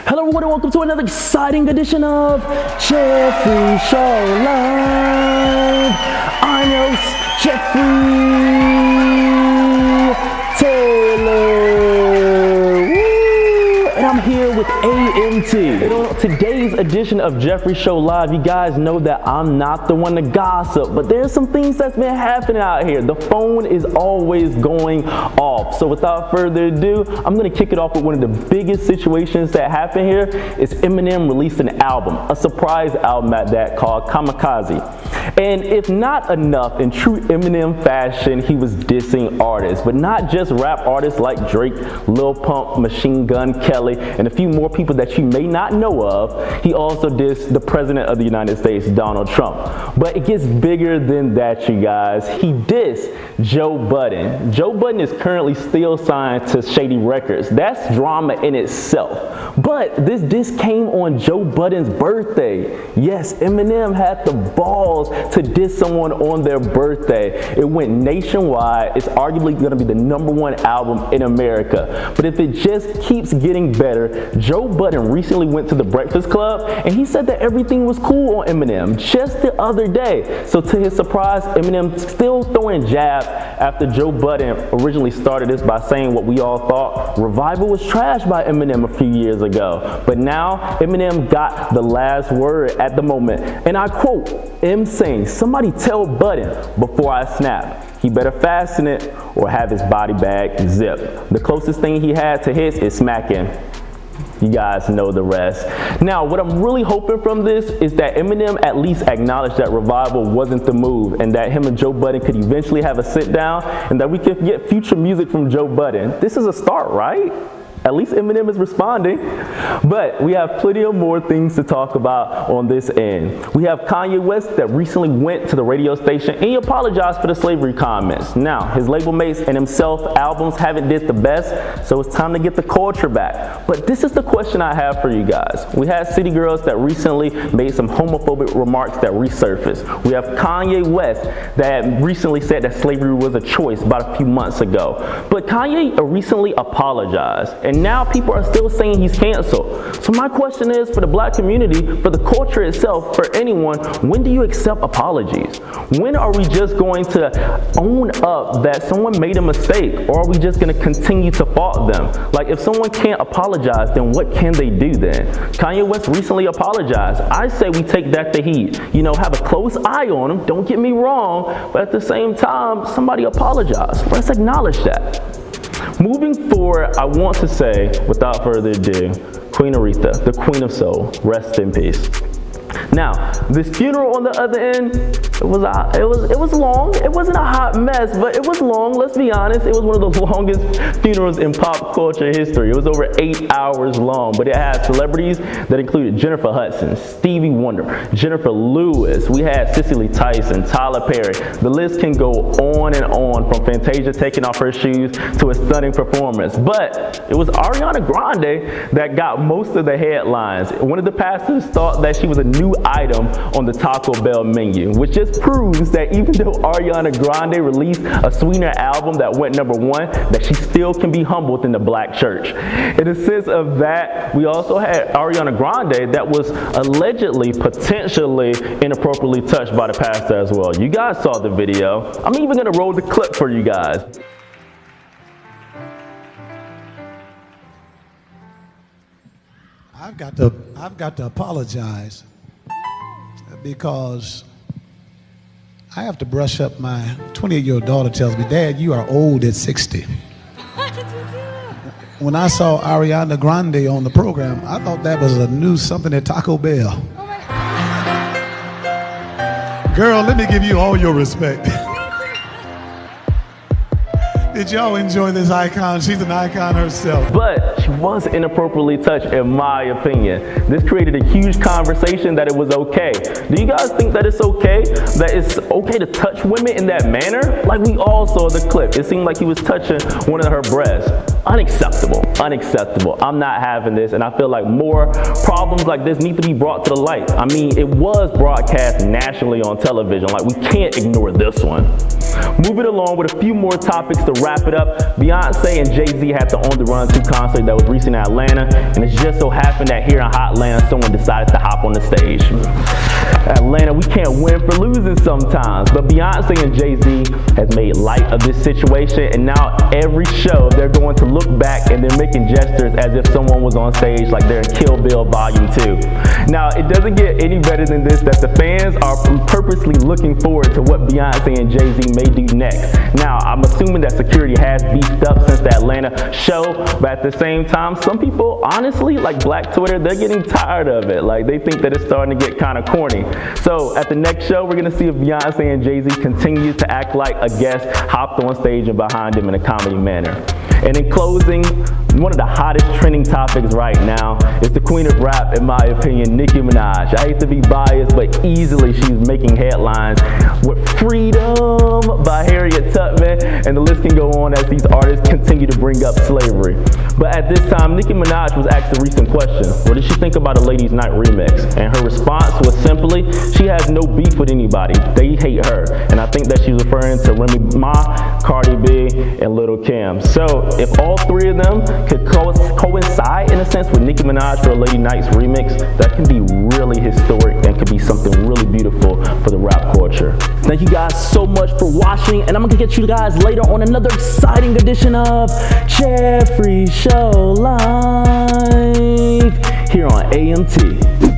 Hello everyone and welcome to another exciting edition of Jeffrey Show Live. I'm your host, Jeffrey Taylor. Woo! And I'm here with AMT. And on today's edition of Jeffrey Show Live, you guys know that I'm not the one to gossip, but there's some things that's been happening out here. The phone is always going off. So without further ado, I'm gonna kick it off with one of the biggest situations that happened here. Is Eminem released an album, a surprise album at that, called Kamikaze. And if not enough, in true Eminem fashion, he was dissing artists, but not just rap artists like Drake, Lil Pump, Machine Gun Kelly, and a few more people that you may not know of. He also dissed the President of the United States, Donald Trump. But it gets bigger than that, you guys. He dissed Joe Budden. Joe Budden is currently still signed to Shady Records. That's drama in itself. But this diss came on Joe Budden's birthday. Yes, Eminem had the balls to diss someone on their birthday. It went nationwide. It's arguably going to be the #1 album in America. But if it just keeps getting better, Joe Budden recently went to the Breakfast Club and he said that everything was cool on Eminem just the other day. So to his surprise, Eminem still throwing jabs after Joe Budden originally started this by saying what we all thought Revival was trashed by Eminem a few years ago. But now Eminem got the last word at the moment. And I quote him saying, "Somebody tell Budden before I snap. He better fasten it or have his body bag zipped." The closest thing he had to his is smacking. You guys know the rest. Now, what I'm really hoping from this is that Eminem at least acknowledged that Revival wasn't the move and that him and Joe Budden could eventually have a sit down and that we could get future music from Joe Budden. This is a start, right? At least Eminem is responding. But we have plenty of more things to talk about on this end. We have Kanye West that recently went to the radio station and he apologized for the slavery comments. Now, his label mates and himself albums haven't did the best, so it's time to get the culture back. But this is the question I have for you guys. We had City Girls that recently made some homophobic remarks that resurfaced. We have Kanye West that recently said that slavery was a choice about a few months ago. But Kanye recently apologized. And now people are still saying he's canceled. So my question is, for the black community, for the culture itself, for anyone, when do you accept apologies? When are we just going to own up that someone made a mistake, or are we just going to continue to fault them? Like, if someone can't apologize, then what can they do then? Kanye West recently apologized. I say we take that to heed. You know, have a close eye on him, don't get me wrong, but at the same time, somebody apologize. Let's acknowledge that. Moving forward, I want to say, without further ado, Queen Aretha, the Queen of Soul, rest in peace. Now, this funeral on the other end, it was long. It wasn't a hot mess, but it was long. Let's be honest. It was one of the longest funerals in pop culture history. It was over 8 hours long, but it had celebrities that included Jennifer Hudson, Stevie Wonder, Jennifer Lewis. We had Cicely Tyson, Tyler Perry. The list can go on and on, from Fantasia taking off her shoes to a stunning performance. But it was Ariana Grande that got most of the headlines. One of the pastors thought that she was a new item on the Taco Bell menu, which just proves that even though Ariana Grande released a sweetener album that went #1, that she still can be humbled in the black church. In a sense of that, we also had Ariana Grande that was allegedly, potentially inappropriately touched by the pastor as well. You guys saw the video. I'm even gonna roll the clip for you guys. I've got to apologize because I have to brush up. My 28-year-old daughter tells me, "Dad, you are old at 60. When I saw Ariana Grande on the program, I thought that was something at Taco Bell. Girl, let me give you all your respect. Did y'all enjoy this icon? She's an icon herself. But she was inappropriately touched, in my opinion. This created a huge conversation that it was okay. Do you guys think that it's okay? That it's okay to touch women in that manner? Like, we all saw the clip. It seemed like he was touching one of her breasts. unacceptable, unacceptable. I'm not having this, and I feel like more problems like this need to be brought to the light. I mean, it was broadcast nationally on television. Like, we can't ignore this one. Moving along with a few more topics to wrap it up, Beyonce and Jay-Z had the On the Run 2 concert that was recent in Atlanta, and it just so happened that here in Hot Atlanta, someone decided to hop on the stage. Atlanta, we can't win for losing sometimes, but Beyonce and Jay-Z has made light of this situation, and now every show they're going to look back and they're making gestures as if someone was on stage, like they're in Kill Bill Volume 2. Now, it doesn't get any better than this, that the fans are purposely looking forward to what Beyonce and Jay-Z may do next. Now, I'm assuming that security has beefed up since the Atlanta show, but at the same time, some people, honestly, like Black Twitter, they're getting tired of it. Like, they think that it's starting to get kind of corny. So at the next show, we're gonna see if Beyonce and Jay-Z continue to act like a guest hopped on stage and behind him in a comedy manner. And in closing, one of the hottest trending topics right now is the queen of rap, in my opinion, Nicki Minaj. I hate to be biased, but easily she's making headlines with Freedom by Harriet Tubman, and the list can go on as these artists continue to bring up slavery. But at this time, Nicki Minaj was asked a recent question: what did she think about a Ladies Night remix? And her response was simply, she has no beef with anybody. They hate her. And I think that she's referring to Remy Ma, Cardi B, and Lil' Kim. So if all three of them could coincide in a sense with Nicki Minaj for a Lady Nights remix, that can be really historic and could be something really beautiful for the rap culture. Thank you guys so much for watching, and I'm gonna get you guys later on another exciting edition of Jeffrey Show Live here on AMT.